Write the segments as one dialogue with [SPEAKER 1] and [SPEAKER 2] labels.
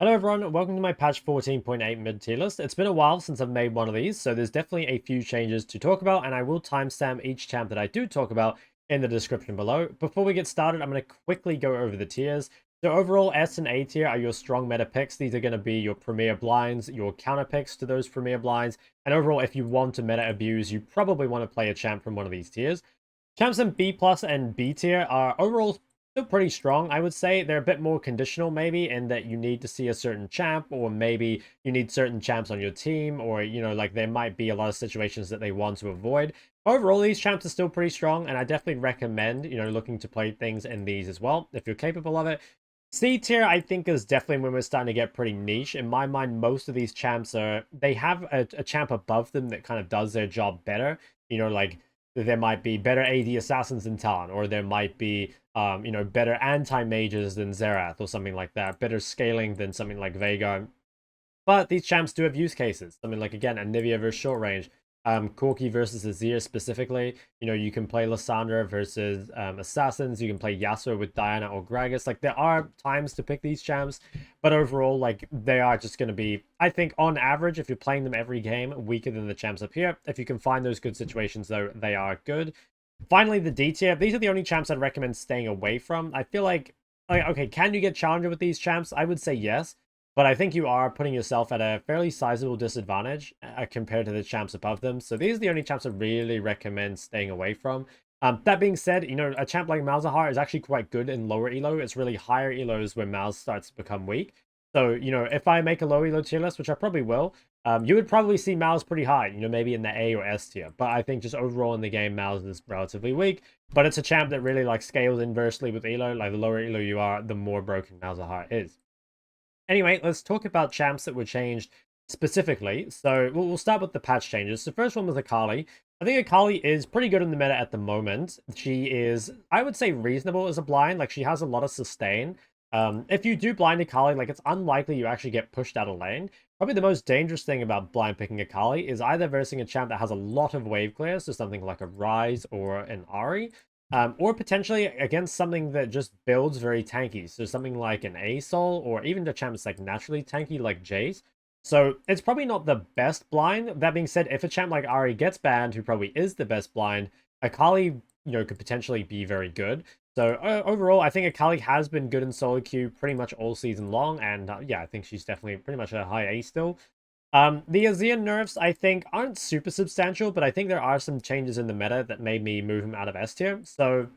[SPEAKER 1] Hello everyone, welcome to my patch 14.8 mid-tier list. It's been a while since I've made one of these, so there's definitely a few changes to talk about, and I will timestamp each champ that I do talk about in the description below. Before we get started, I'm going to quickly go over the tiers. So overall, S and A tier are your strong meta picks. These are going to be your premier blinds, your counter picks to those premier blinds, and overall, if you want to meta abuse, you probably want to play a champ from one of these tiers. Champs in B plus and B tier are overall still pretty strong, I would say. They're a bit more conditional, maybe, in that you need to see a certain champ, or maybe you need certain champs on your team, or, like there might be a lot of situations that they want to avoid. Overall, these champs are still pretty strong, and I definitely recommend, looking to play things in these as well, if you're capable of it. C tier, I think, is definitely when we're starting to get pretty niche. In my mind, most of these champs they have a champ above them that kind of does their job better. Like there might be better AD assassins than Talon, or there might be, better anti-mages than Xerath, or something like that. Better scaling than something like Veigar. But these champs do have use cases. I mean, like, again, Anivia versus short range. Corki versus Azir specifically. You can play Lissandra versus Assassins. You can play Yasuo with Diana or Gragas. Like, there are times to pick these champs. But overall, like, they are just going to be, I think, on average, if you're playing them every game, weaker than the champs up here. If you can find those good situations, though, they are good. Finally, the D tier. These are the only champs I'd recommend staying away from. I feel like, okay, can you get challenger with these champs? I would say yes. But I think you are putting yourself at a fairly sizable disadvantage compared to the champs above them. So these are the only champs I really recommend staying away from. That being said, a champ like Malzahar is actually quite good in lower elo. It's really higher elos where Malz starts to become weak. So, if I make a low elo tier list, which I probably will, you would probably see Malz pretty high, maybe in the A or S tier. But I think just overall in the game, Malz is relatively weak. But it's a champ that really like scales inversely with elo. Like the lower elo you are, the more broken Malzahar is. Anyway, let's talk about champs that were changed specifically. So we'll start with the patch changes. The first one was Akali. I think Akali is pretty good in the meta at the moment. She is, I would say, reasonable as a blind. Like, she has a lot of sustain. If you do blind Akali, like, it's unlikely you actually get pushed out of lane. Probably the most dangerous thing about blind picking Akali is either versing a champ that has a lot of wave clear, so something like a Ryze or an Ahri, or potentially against something that just builds very tanky. So something like an A-Sol, or even the champ that's like naturally tanky like Jayce. So it's probably not the best blind. That being said, if a champ like Ahri gets banned, who probably is the best blind, Akali, could potentially be very good. So overall, I think Akali has been good in solo queue pretty much all season long. And yeah, I think she's definitely pretty much a high A still. The Azir nerfs, I think, aren't super substantial, but I think there are some changes in the meta that made me move him out of S tier. So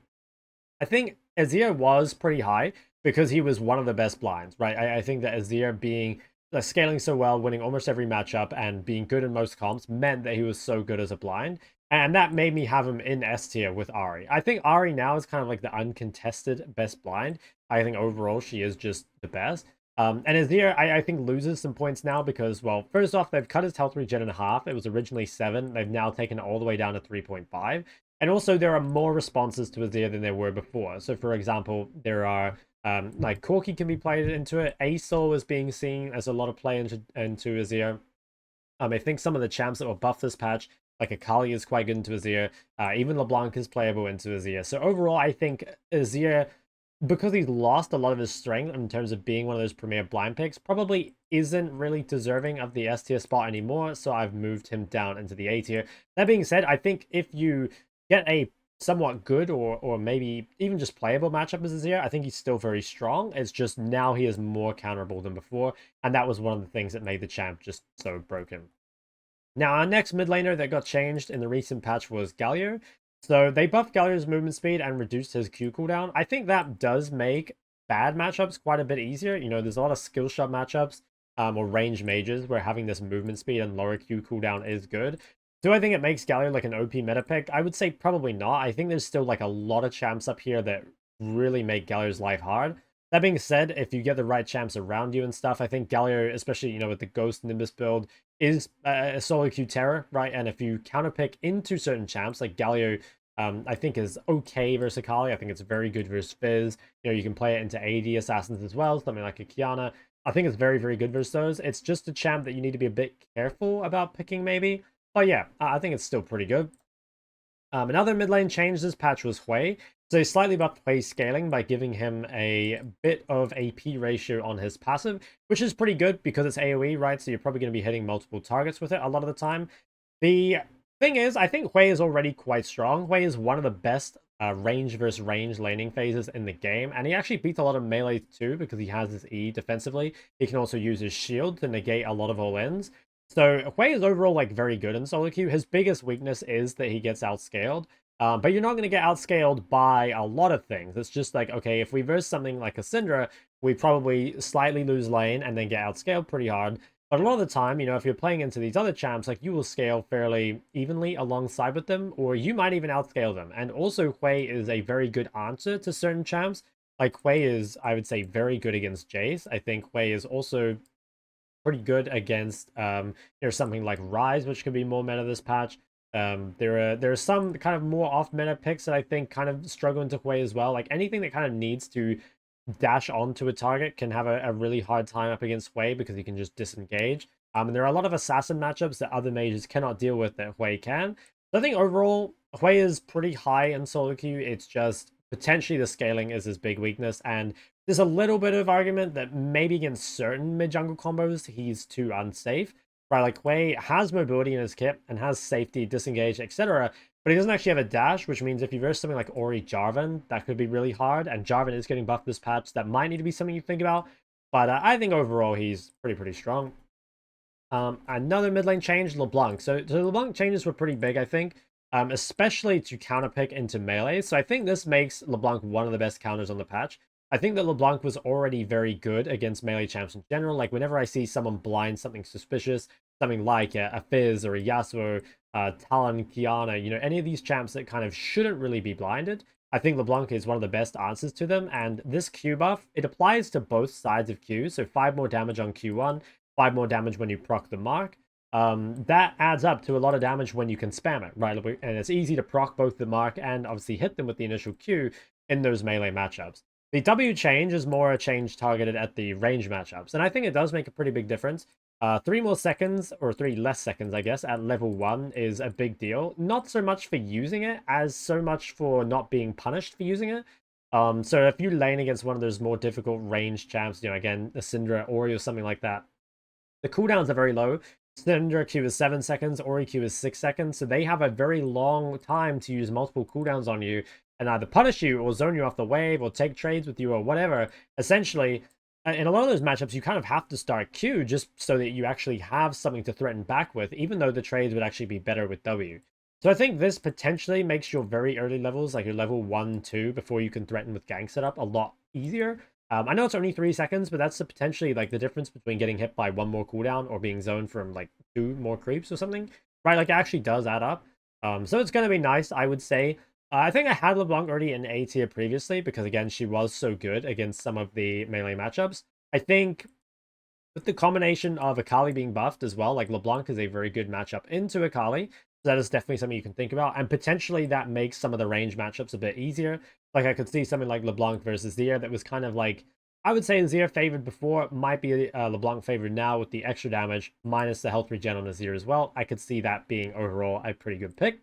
[SPEAKER 1] I think Azir was pretty high because he was one of the best blinds, right? I think that Azir being scaling so well, winning almost every matchup, and being good in most comps meant that he was so good as a blind. And that made me have him in S tier with Ahri. I think Ahri now is kind of like the uncontested best blind. I think overall she is just the best. And Azir, I think, loses some points now because, well, first off, they've cut his health regen in half. It was originally 7. They've now taken it all the way down to 3.5. And also, there are more responses to Azir than there were before. So, for example, there are, like, Corki can be played into it. A-Sol is being seen as a lot of play into Azir. I think some of the champs that were buffed this patch, like Akali, is quite good into Azir. Even LeBlanc is playable into Azir. So, overall, I think Azir, because he's lost a lot of his strength in terms of being one of those premier blind picks, probably isn't really deserving of the S tier spot anymore, so I've moved him down into the A tier. That being said, I think if you get a somewhat good or maybe even just playable matchup as Azir, I think he's still very strong. It's just now he is more counterable than before, and that was one of the things that made the champ just so broken. Now, our next mid laner that got changed in the recent patch was Galio. So they buffed Galio's movement speed and reduced his Q cooldown. I think that does make bad matchups quite a bit easier. There's a lot of skill shot matchups or range mages where having this movement speed and lower Q cooldown is good. Do I think it makes Galio like an OP meta pick? I would say probably not. I think there's still like a lot of champs up here that really make Galio's life hard. That being said, if you get the right champs around you and stuff, I think Galio, especially, with the Ghost Nimbus build, is a solo queue terror, right? And if you counterpick into certain champs, like Galio, I think is okay versus Akali. I think it's very good versus Fizz. You can play it into AD assassins as well, something like a Kiana. I think it's very, very good versus those. It's just a champ that you need to be a bit careful about picking, maybe. But yeah, I think it's still pretty good. Another mid lane change this patch was Hwei. So slightly buffed Hwei scaling by giving him a bit of AP ratio on his passive, which is pretty good because it's AoE, right? So you're probably going to be hitting multiple targets with it a lot of the time. The thing is, I think Hwei is already quite strong. Hwei is one of the best range versus range laning phases in the game, and he actually beats a lot of melee too because he has his E defensively. He can also use his shield to negate a lot of all-ins. So Hwei is overall like very good in solo queue. His biggest weakness is that he gets outscaled. But you're not going to get outscaled by a lot of things. It's just like, okay, if we verse something like a Syndra, we probably slightly lose lane and then get outscaled pretty hard. But a lot of the time, if you're playing into these other champs, like you will scale fairly evenly alongside with them, or you might even outscale them. And also, Hwei is a very good answer to certain champs. Like Hwei is, I would say, very good against Jayce. I think Hwei is also pretty good against something like Ryze, which could be more meta this patch. There are some kind of more off meta picks that I think kind of struggle into Hwei as well. Like anything that kind of needs to dash onto a target can have a really hard time up against Hwei because he can just disengage. And there are a lot of assassin matchups that other mages cannot deal with that Hwei can. So I think overall, Hwei is pretty high in solo queue. It's just potentially the scaling is his big weakness, and there's a little bit of argument that maybe against certain mid-jungle combos, he's too unsafe. Right, like Hwei has mobility in his kit and has safety, disengage, etc. But he doesn't actually have a dash, which means if you verse something like Ori Jarvan, that could be really hard. And Jarvan is getting buffed this patch. That might need to be something you think about. But I think overall he's pretty strong. Another mid lane change, LeBlanc. So LeBlanc changes were pretty big, I think. Especially to counterpick into melee. So I think this makes LeBlanc one of the best counters on the patch. I think that LeBlanc was already very good against melee champs in general. Like, whenever I see someone blind something suspicious, something like a Fizz or a Yasuo, Talon, Kiana, any of these champs that kind of shouldn't really be blinded, I think LeBlanc is one of the best answers to them. And this Q buff, it applies to both sides of Q. So 5 more damage on Q1, 5 more damage when you proc the mark. That adds up to a lot of damage when you can spam it, right? And it's easy to proc both the mark and obviously hit them with the initial Q in those melee matchups. The W change is more a change targeted at the range matchups, and I think it does make a pretty big difference. 3 more seconds, or 3 less seconds, I guess, at level 1 is a big deal. Not so much for using it, as so much for not being punished for using it. So if you lane against one of those more difficult range champs, again, a Syndra, Ori, or something like that, the cooldowns are very low. Syndra Q is 7 seconds, Ori Q is 6 seconds, so they have a very long time to use multiple cooldowns on you and either punish you or zone you off the wave or take trades with you or whatever. Essentially, in a lot of those matchups, you kind of have to start Q just so that you actually have something to threaten back with, even though the trades would actually be better with W. So I think this potentially makes your very early levels, like your level 1, 2, before you can threaten with gang setup, a lot easier. I know it's only 3 seconds, but that's potentially like the difference between getting hit by 1 more cooldown or being zoned from like 2 more creeps or something, right? Like it actually does add up. So it's going to be nice, I would say. I think I had LeBlanc already in A tier previously because, again, she was so good against some of the melee matchups. I think with the combination of Akali being buffed as well, like LeBlanc is a very good matchup into Akali. So that is definitely something you can think about. And potentially that makes some of the range matchups a bit easier. Like I could see something like LeBlanc versus Azir that was kind of like, I would say Azir favored before, might be LeBlanc favored now with the extra damage minus the health regen on Azir as well. I could see that being overall a pretty good pick.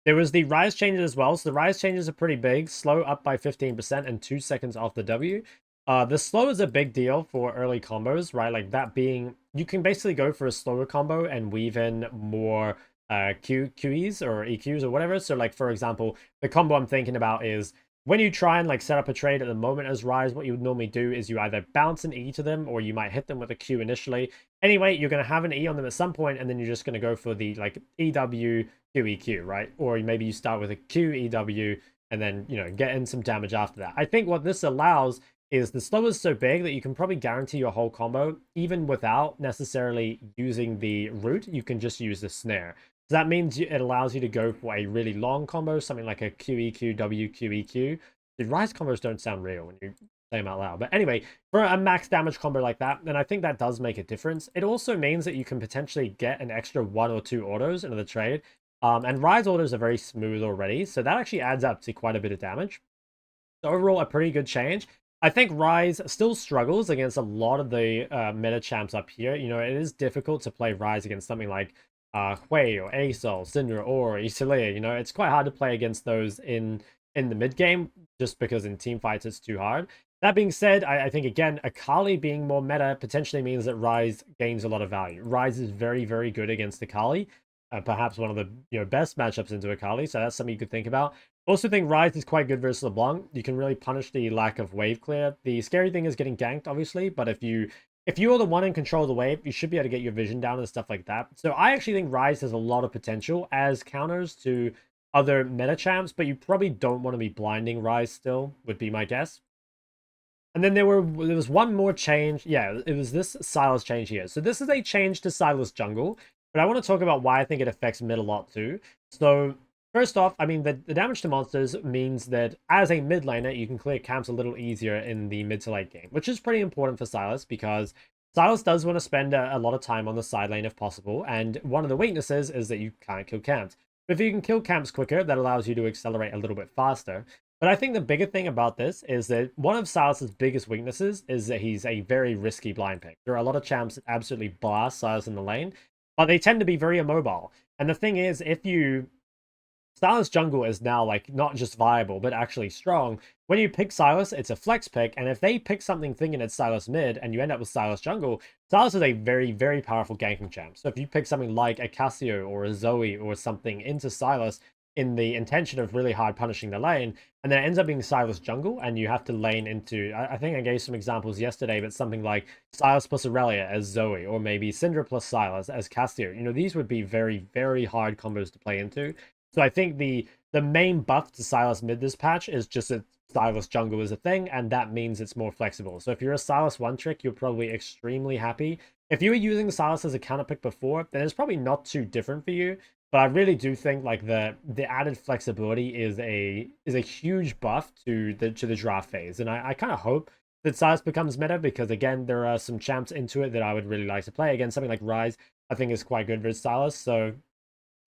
[SPEAKER 1] There was the Ryze changes as well. So the Ryze changes are pretty big. Slow up by 15% and 2 seconds off the W. The slow is a big deal for early combos, right? Like that being, you can basically go for a slower combo and weave in more QEs or EQs or whatever. So like, for example, the combo I'm thinking about is when you try and like set up a trade at the moment as Ryze, what you would normally do is you either bounce an E to them or you might hit them with a Q initially. Anyway, you're going to have an E on them at some point and then you're just going to go for the like EW QEQ, right? Or maybe you start with a QEW and then, get in some damage after that. I think what this allows is the slow is so big that you can probably guarantee your whole combo even without necessarily using the root. You can just use the snare. So that means it allows you to go for a really long combo, something like a QEQ, WQEQ. The Ryze combos don't sound real when you say them out loud. But anyway, for a max damage combo like that, then I think that does make a difference. It also means that you can potentially get an extra 1 or 2 autos into the trade. And Ryze autos are very smooth already, so that actually adds up to quite a bit of damage. So overall, a pretty good change. I think Ryze still struggles against a lot of the meta champs up here. It is difficult to play Ryze against something like Hwei or Sol, Syndra, or Isolea. You know, it's quite hard to play against those in the mid game just because in team fights it's too hard. That being said, I think again, Akali being more meta potentially means that Ryze gains a lot of value. Ryze is very, very good against Akali. Perhaps one of the best matchups into Akali, so that's something you could think about. Also think Ryze is quite good versus LeBlanc. You can really punish the lack of wave clear. The scary thing is getting ganked, obviously, but if you are the one in control of the wave, you should be able to get your vision down and stuff like that. So I actually think Ryze has a lot of potential as counters to other meta champs, but you probably don't want to be blinding Ryze still, would be my guess. And then there was one more change. Yeah, it was this Sylas change here. So this is a change to Sylas jungle, but I want to talk about why I think it affects mid a lot too. So first off, I mean, the damage to monsters means that as a mid laner, you can clear camps a little easier in the mid to late game, which is pretty important for Sylas because Sylas does want to spend a lot of time on the side lane if possible, and one of the weaknesses is that you can't kill camps. But if you can kill camps quicker, that allows you to accelerate a little bit faster. But I think the bigger thing about this is that one of Sylas's biggest weaknesses is that he's a very risky blind pick. There are a lot of champs that absolutely blast Sylas in the lane, but they tend to be very immobile. And the thing is, if you Sylas jungle is now like not just viable, but actually strong. When you pick Sylas, it's a flex pick, and if they pick something thinking it's Sylas mid and you end up with Sylas jungle, Sylas is a very, very powerful ganking champ. So if you pick something like a Cassio or a Zoe or something into Sylas in the intention of really hard punishing the lane, and then it ends up being Sylas jungle, and you have to lane into, I think I gave some examples yesterday, but something like Sylas plus Aurelia as Zoe, or maybe Syndra plus Sylas as Cassio. You know, these would be very, very hard combos to play into. So I think the main buff to Sylas mid this patch is just that Sylas jungle is a thing, and that means it's more flexible. So if you're a Sylas one trick, you're probably extremely happy. If you were using Sylas as a counter pick before, then it's probably not too different for you. But I really do think like the added flexibility is a huge buff to the draft phase, and I kind of hope that Sylas becomes meta because again there are some champs into it that I would really like to play. Again, something like Ryze I think is quite good versus Sylas, so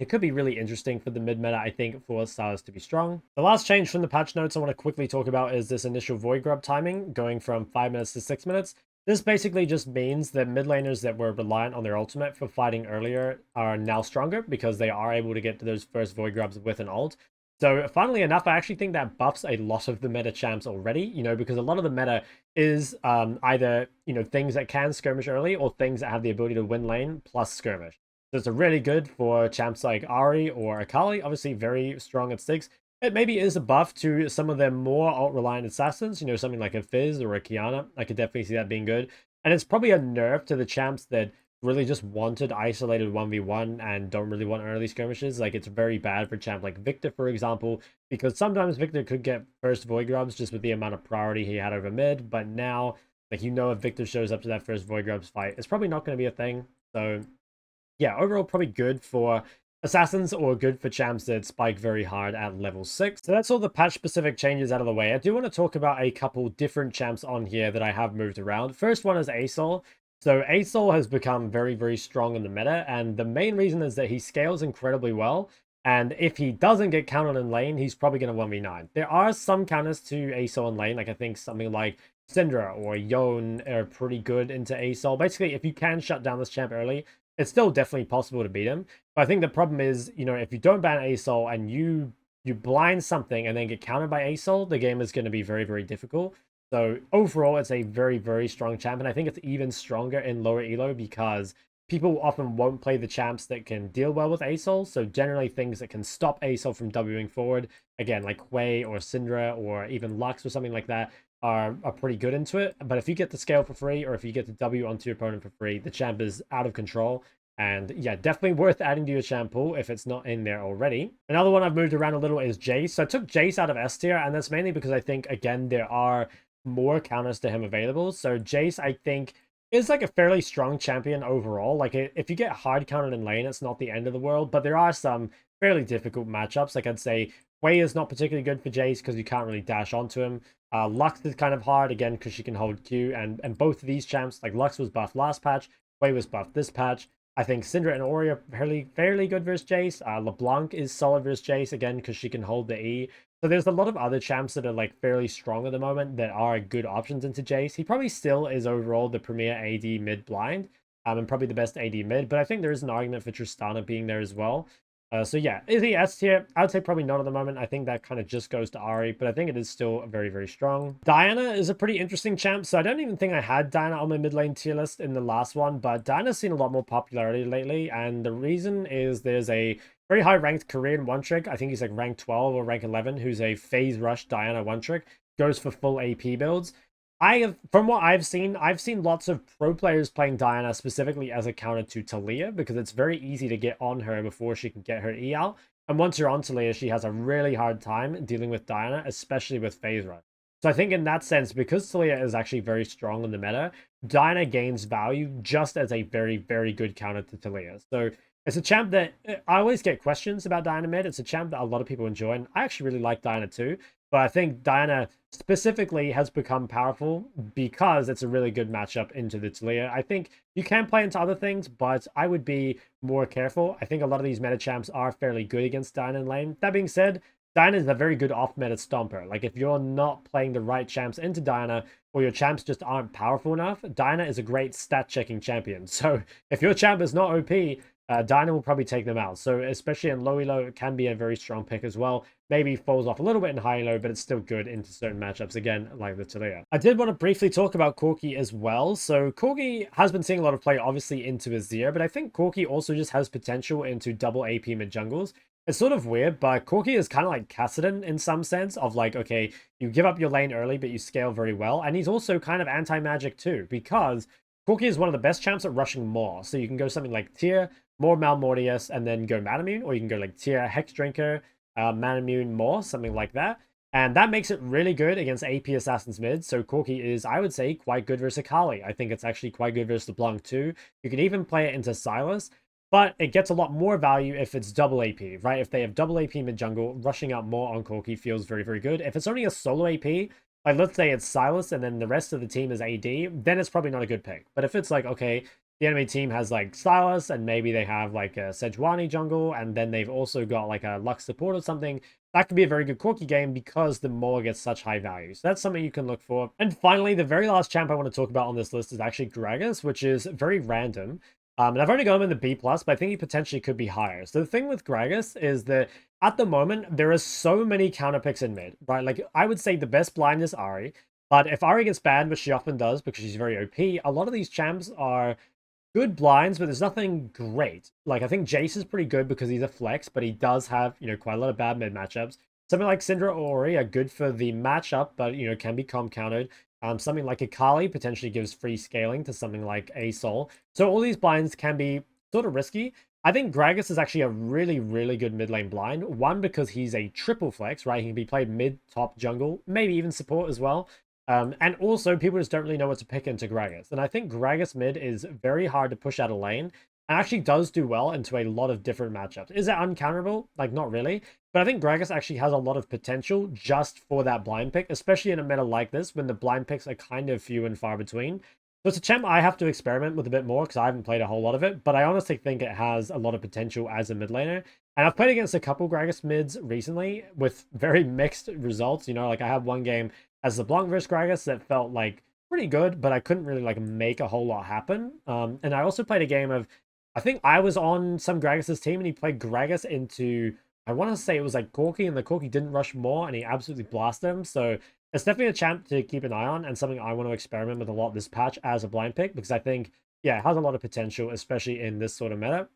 [SPEAKER 1] it could be really interesting for the mid-meta, I think, for Sylas to be strong. The last change from the patch notes I want to quickly talk about is this initial Void Grub timing, going from 5 minutes to 6 minutes. This basically just means that mid laners that were reliant on their ultimate for fighting earlier are now stronger because they are able to get to those first Void Grubs with an ult. So funnily enough, I actually think that buffs a lot of the meta champs already, because a lot of the meta is either, things that can skirmish early or things that have the ability to win lane plus skirmish. So it's really good for champs like Ahri or Akali, obviously very strong at 6. It maybe is a buff to some of their more alt-reliant assassins, something like a Fizz or a Kiana. I could definitely see that being good. And it's probably a nerf to the champs that really just wanted isolated 1v1 and don't really want early skirmishes. Like, it's very bad for champ like Victor, for example, because sometimes Victor could get first Void Grubs just with the amount of priority he had over mid, but now, like, if Victor shows up to that first Void Grubs fight, it's probably not going to be a thing. So yeah, overall probably good for assassins or good for champs that spike very hard at level 6. So that's all the patch specific changes out of the way. I do want to talk about a couple different champs on here that I have moved around. First one is Sol. So Sol has become very, very strong in the meta, and the main reason is that he scales incredibly well. And if he doesn't get countered in lane, he's probably going to 1v9. There are some counters to Sol in lane, like I think something like Syndra or Yone are pretty good into Sol. Basically, if you can shut down this champ early, it's still definitely possible to beat him. But I think the problem is, if you don't ban Sol and you blind something and then get countered by Sol, the game is going to be very, very difficult. So overall, it's a very, very strong champ. And I think it's even stronger in lower elo because people often won't play the champs that can deal well with Sol. So generally things that can stop Sol from Wing forward, again, like Hwei or Syndra or even Lux or something like that, are pretty good into it. But if you get the scale for free or if you get the W onto your opponent for free, the champ is out of control. And yeah, definitely worth adding to your champ pool if it's not in there already. Another one I've moved around a little is Jayce. So I took Jayce out of S tier, and that's mainly because I think, again, there are more counters to him available. So Jayce, I think, is like a fairly strong champion overall. Like, if you get hard countered in lane, it's not the end of the world, but there are some fairly difficult matchups. Like, I'd say Hwei is not particularly good for Jayce because you can't really dash onto him. Lux is kind of hard, again, because she can hold Q, and both of these champs, like Lux was buffed last patch, Hwei was buffed this patch. I think Syndra and Ori are fairly good versus Jayce. LeBlanc is solid versus Jayce, again, because she can hold the E. So there's a lot of other champs that are like fairly strong at the moment that are good options into Jayce. He probably still is overall the premier AD mid blind, and probably the best AD mid, but I think there is an argument for Tristana being there as well. So yeah, is he S tier? I would say probably not at the moment. I think that kind of just goes to Ari, but I think it is still very, very strong. Diana is a pretty interesting champ, so I don't even think I had Diana on my mid lane tier list in the last one, but Diana's seen a lot more popularity lately, and the reason is there's a very high ranked Korean one trick. I think he's like rank 12 or rank 11, who's a phase rush Diana one trick, goes for full AP builds. From what I've seen lots of pro players playing Diana specifically as a counter to Talia because it's very easy to get on her before she can get her E out. And once you're on Talia, she has a really hard time dealing with Diana, especially with phase rush. So I think in that sense, because Talia is actually very strong in the meta, Diana gains value just as a very, very good counter to Talia. So it's a champ that I always get questions about Diana mid. It's a champ that a lot of people enjoy, and I actually really like Diana too. But I think Diana specifically has become powerful because it's a really good matchup into the Talia. I think you can play into other things, but I would be more careful. I think a lot of these meta champs are fairly good against Diana in lane. That being said, Diana is a very good off-meta stomper. Like, if you're not playing the right champs into Diana, or your champs just aren't powerful enough, Diana is a great stat-checking champion. So if your champ is not OP, Diana will probably take them out. So especially in low elo, it can be a very strong pick as well. Maybe falls off a little bit in high elo, but it's still good into certain matchups, again, like the Talia. I did want to briefly talk about Corki as well. So Corki has been seeing a lot of play, obviously, into Azir, but I think Corki also just has potential into double AP mid jungles. It's sort of weird, but Corki is kind of like Kassadin in some sense of like, okay, you give up your lane early, but you scale very well. And he's also kind of anti-magic too, because Corki is one of the best champs at rushing more. So you can go something like Tier, more Malmortius, and then go Manamune, or you can go like Tier, Hex Drinker, Manamune, more, something like that. And that makes it really good against AP Assassins mid. So Corki is, I would say, quite good versus Akali. I think it's actually quite good versus LeBlanc too. You can even play it into Sylas. But it gets a lot more value if it's double AP, right? If they have double AP mid-jungle, rushing out more on Corki feels very, very good. If it's only a solo AP, like let's say it's Sylas and then the rest of the team is AD, then it's probably not a good pick. But if it's like, okay, the enemy team has like Sylas and maybe they have like a Sejuani jungle and then they've also got like a Lux support or something, that could be a very good Corki game because the Moor gets such high value. So that's something you can look for. And finally, the very last champ I want to talk about on this list is actually Gragas, which is very random. And I've only got him in the B+, but I think he potentially could be higher. So the thing with Gragas is that at the moment, there are so many counter picks in mid, right? Like, I would say the best blind is Ari. But if Ari gets banned, which she often does because she's very OP, a lot of these champs are good blinds, but there's nothing great. Like, I think Jayce is pretty good because he's a flex, but he does have, quite a lot of bad mid matchups. Something like Syndra or Ori are good for the matchup, but, can be comp countered. Something like Akali potentially gives free scaling to something like a Sol. So all these blinds can be sort of risky. I think Gragas is actually a really, really good mid lane blind. One, because he's a triple flex, right? He can be played mid, top, jungle, maybe even support as well. And also, people just don't really know what to pick into Gragas. And I think Gragas mid is very hard to push out a lane and actually does do well into a lot of different matchups. Is it uncounterable? Like, not really. But I think Gragas actually has a lot of potential just for that blind pick, especially in a meta like this when the blind picks are kind of few and far between. So it's a champ I have to experiment with a bit more because I haven't played a whole lot of it, but I honestly think it has a lot of potential as a mid laner. And I've played against a couple Gragas mids recently with very mixed results. Like I had one game as LeBlanc versus Gragas that felt like pretty good, but I couldn't really like make a whole lot happen. And I also played a game of, I think I was on some Gragas' team and he played Gragas into, I want to say it was like Corki, and the Corki didn't rush more and he absolutely blasted him. So it's definitely a champ to keep an eye on and something I want to experiment with a lot this patch as a blind pick because I think, yeah, it has a lot of potential, especially in this sort of meta.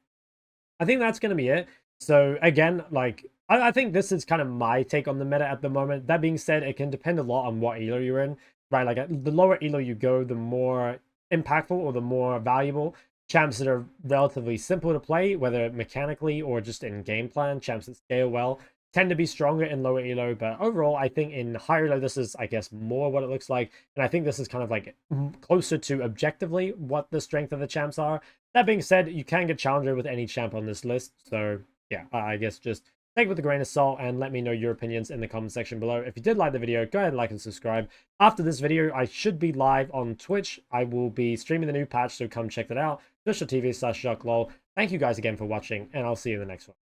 [SPEAKER 1] I think that's going to be it. So again, like, I think this is kind of my take on the meta at the moment. That being said, it can depend a lot on what elo you're in, right? Like, the lower elo you go, the more impactful or the more valuable champs that are relatively simple to play, whether mechanically or just in game plan, champs that scale well, tend to be stronger in lower elo. But overall, I think in higher elo, this is, I guess, more what it looks like. And I think this is kind of like closer to objectively what the strength of the champs are. That being said, you can get challenger with any champ on this list. So yeah, I guess just take it with a grain of salt and let me know your opinions in the comment section below. If you did like the video, go ahead and like and subscribe. After this video, I should be live on Twitch. I will be streaming the new patch, so come check that out. Twitch.tv/ShokLol. Thank you guys again for watching, and I'll see you in the next one.